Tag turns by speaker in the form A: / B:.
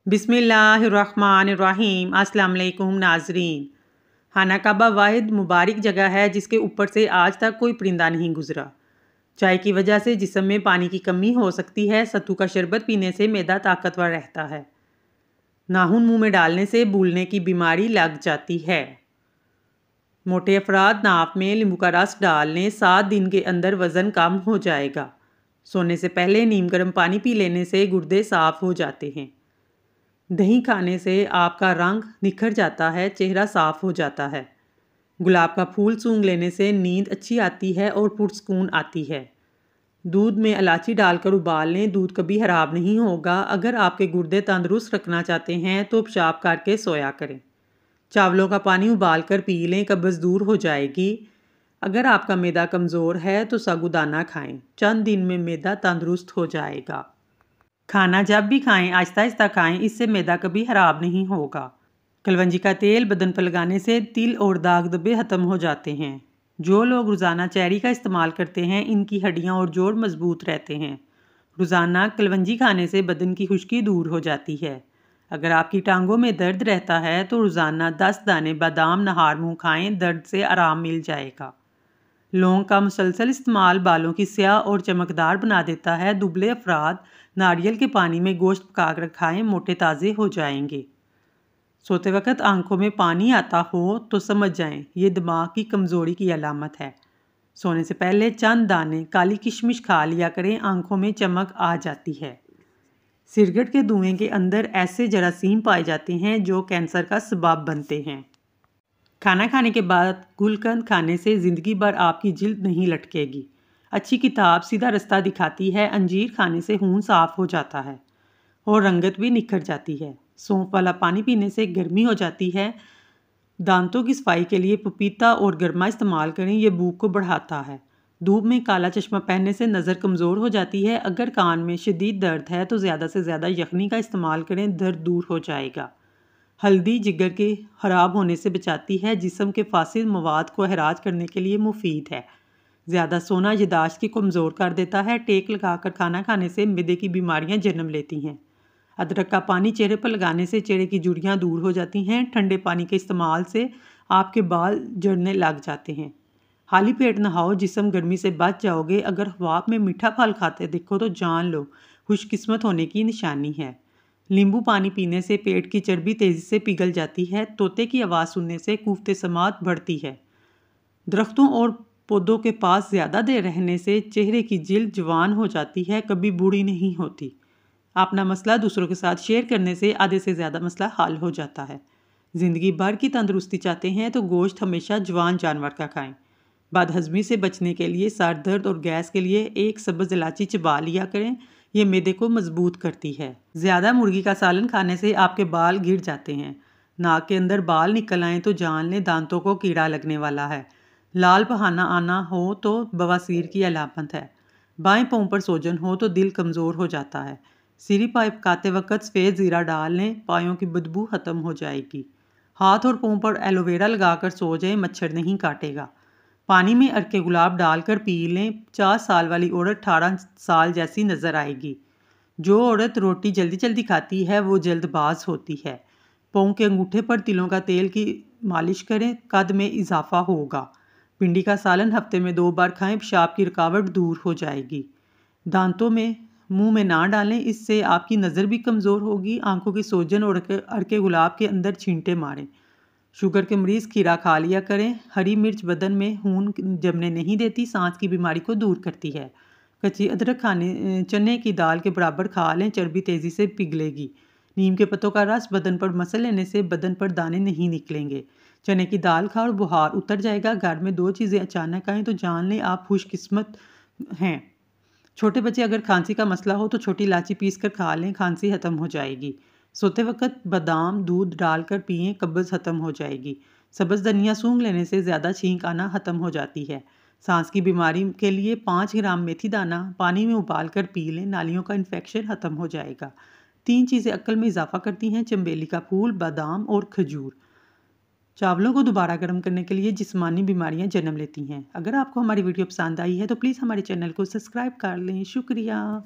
A: बिस्मिल्लाहिर्रहमानिर्रहीम। अस्सलाम वालेकुम नाजरीन। खाना काबा वाहिद मुबारक जगह है जिसके ऊपर से आज तक कोई परिंदा नहीं गुजरा। चाय की वजह से जिस्म में पानी की कमी हो सकती है। सत्तू का शरबत पीने से मैदा ताकतवर रहता है। नाखून मुंह में डालने से भूलने की बीमारी लग जाती है। मोटे अफराद नाप में नींबू का रस डाल लें, 7 दिन के अंदर वज़न कम हो जाएगा। सोने से पहले नीम गर्म पानी पी लेने से गुर्दे साफ हो जाते हैं। दही खाने से आपका रंग निखर जाता है, चेहरा साफ हो जाता है। गुलाब का फूल सूंघ लेने से नींद अच्छी आती है और पुरस्कून आती है। दूध में इलायची डालकर उबाल लें, दूध कभी खराब नहीं होगा। अगर आपके गुर्दे तंदुरुस्त रखना चाहते हैं तो पेशाब करके सोया करें। चावलों का पानी उबाल कर पी लें, कब्ज़ दूर हो जाएगी। अगर आपका मैदा कमज़ोर है तो साबूदाना खाएं, चंद दिन में मैदा तंदुरुस्त हो जाएगा। खाना जब भी खाएं आहिस्ता आहिस्ता खाएं, इससे मैदा कभी खराब नहीं होगा। कलवंजी का तेल बदन पर लगाने से तिल और दाग धब्बे ख़त्म हो जाते हैं। जो लोग रोज़ाना चेरी का इस्तेमाल करते हैं, इनकी हड्डियां और जोड़ मजबूत रहते हैं। रोज़ाना कलवंजी खाने से बदन की खुश्की दूर हो जाती है। अगर आपकी टांगों में दर्द रहता है तो रोज़ाना 10 दाने बादाम नहार मुँह खाएं, दर्द से आराम मिल जाएगा। लौंग का मुसलसल इस्तेमाल बालों की स्याह और चमकदार बना देता है। दुबले अफराद नारियल के पानी में गोश्त पकाकर खाएं, मोटे ताज़े हो जाएंगे। सोते वक्त आंखों में पानी आता हो तो समझ जाएं ये दिमाग की कमज़ोरी की अलामत है। सोने से पहले चंद दाने काली किशमिश खा लिया करें, आंखों में चमक आ जाती है। सिगरेट के धुएं के अंदर ऐसे जरासीम पाए जाते हैं जो कैंसर का सबब बनते हैं। खाना खाने के बाद गुलकंद खाने से ज़िंदगी भर आपकी जिल्द नहीं लटकेगी। अच्छी किताब सीधा रास्ता दिखाती है। अंजीर खाने से खून साफ हो जाता है और रंगत भी निखर जाती है। सौंफ वाला पानी पीने से गर्मी हो जाती है। दांतों की सफाई के लिए पपीता और गरमा इस्तेमाल करें, ये भूख को बढ़ाता है। धूप में काला चश्मा पहनने से नज़र कमज़ोर हो जाती है। अगर कान में शदीद दर्द है तो ज़्यादा से ज़्यादा यखनी का इस्तेमाल करें, दर्द दूर हो जाएगा। हल्दी जिगर के ख़राब होने से बचाती है। जिस्म के फासिद मवाद को हराज करने के लिए मुफीद है। ज़्यादा सोना यादाश्त की कमज़ोर कर देता है। टेक लगाकर खाना खाने से मैदे की बीमारियां जन्म लेती हैं। अदरक का पानी चेहरे पर लगाने से चेहरे की झुर्रियाँ दूर हो जाती हैं। ठंडे पानी के इस्तेमाल से आपके बाल झड़ने लग जाते हैं। खाली पेट नहाओ, जिस्म गर्मी से बच जाओगे। अगर ख्वाब में मीठा फल खाते देखो तो जान लो खुशकिस्मत होने की निशानी है। नींबू पानी पीने से पेट की चर्बी तेज़ी से पिघल जाती है। तोते की आवाज़ सुनने से कुफ्ते समात बढ़ती है। दरख्तों और पौधों के पास ज़्यादा देर रहने से चेहरे की जिल्द जवान हो जाती है, कभी बूढ़ी नहीं होती। अपना मसला दूसरों के साथ शेयर करने से आधे से ज़्यादा मसला हल हो जाता है। ज़िंदगी भर की तंदुरुस्ती चाहते हैं तो गोश्त हमेशा जवान जानवर का खाएं। बदहज़मी से बचने के लिए, सर दर्द और गैस के लिए एक सब्ज़ इलायची चबा लिया करें, ये मैदे को मजबूत करती है। ज़्यादा मुर्गी का सालन खाने से आपके बाल गिर जाते हैं। नाक के अंदर बाल निकल आएँ तो जान लें दांतों को कीड़ा लगने वाला है। लाल बहाना आना हो तो बवासीर की अलामत है। बाएं पाँव पर सोजन हो तो दिल कमज़ोर हो जाता है। सिरी पाए पकाते वक्त सफ़ेद ज़ीरा डाल लें, पायों की बदबू ख़त्म हो जाएगी। हाथ और पाँव पर एलोवेरा लगाकर सो जाएं, मच्छर नहीं काटेगा। पानी में अरके गुलाब डालकर पी लें। 50 साल वाली औरत 18 साल जैसी नज़र आएगी। जो औरत रोटी जल्दी जल्दी खाती है वो जल्दबाज होती है। पाँव के अंगूठे पर तिलों का तेल की मालिश करें, कद में इजाफा होगा। भिंडी का सालन हफ्ते में 2 बार खाएं, पेशाब की रुकावट दूर हो जाएगी। दांतों में मुंह में ना डालें, इससे आपकी नज़र भी कमज़ोर होगी। आंखों की सोजन और अरके गुलाब के अंदर छींटे मारें। शुगर के मरीज़ खीरा खा लिया करें। हरी मिर्च बदन में खून जमने नहीं देती, सांस की बीमारी को दूर करती है। कच्ची अदरक खाने चने की दाल के बराबर खा लें, चर्बी तेज़ी से पिघलेगी। नीम के पत्तों का रस बदन पर मसल लेने से बदन पर दाने नहीं निकलेंगे। चने की दाल खाओ और बुखार उतर जाएगा। घर में 2 चीज़ें अचानक आएँ तो जान लें आप खुशकिस्मत हैं। छोटे बच्चे अगर खांसी का मसला हो तो छोटी इलायची पीस कर खा लें, खांसी ख़त्म हो जाएगी। सोते वक्त बादाम दूध डालकर पिएं, कब्ज़ ख़त्म हो जाएगी। सब्ज़ धनिया सूंघ लेने से ज़्यादा छींक आना ख़त्म हो जाती है। सांस की बीमारी के लिए 5 ग्राम मेथी दाना पानी में उबाल कर पी लें, नालियों का इन्फेक्शन ख़त्म हो जाएगा। 3 चीज़ें अक्ल में इजाफा करती हैं, चंबेली का फूल, बादाम और खजूर। चावलों को दोबारा गर्म करने के लिए जिस्मानी बीमारियां जन्म लेती हैं। अगर आपको हमारी वीडियो पसंद आई है तो प्लीज़ हमारे चैनल को सब्सक्राइब कर लें। शुक्रिया।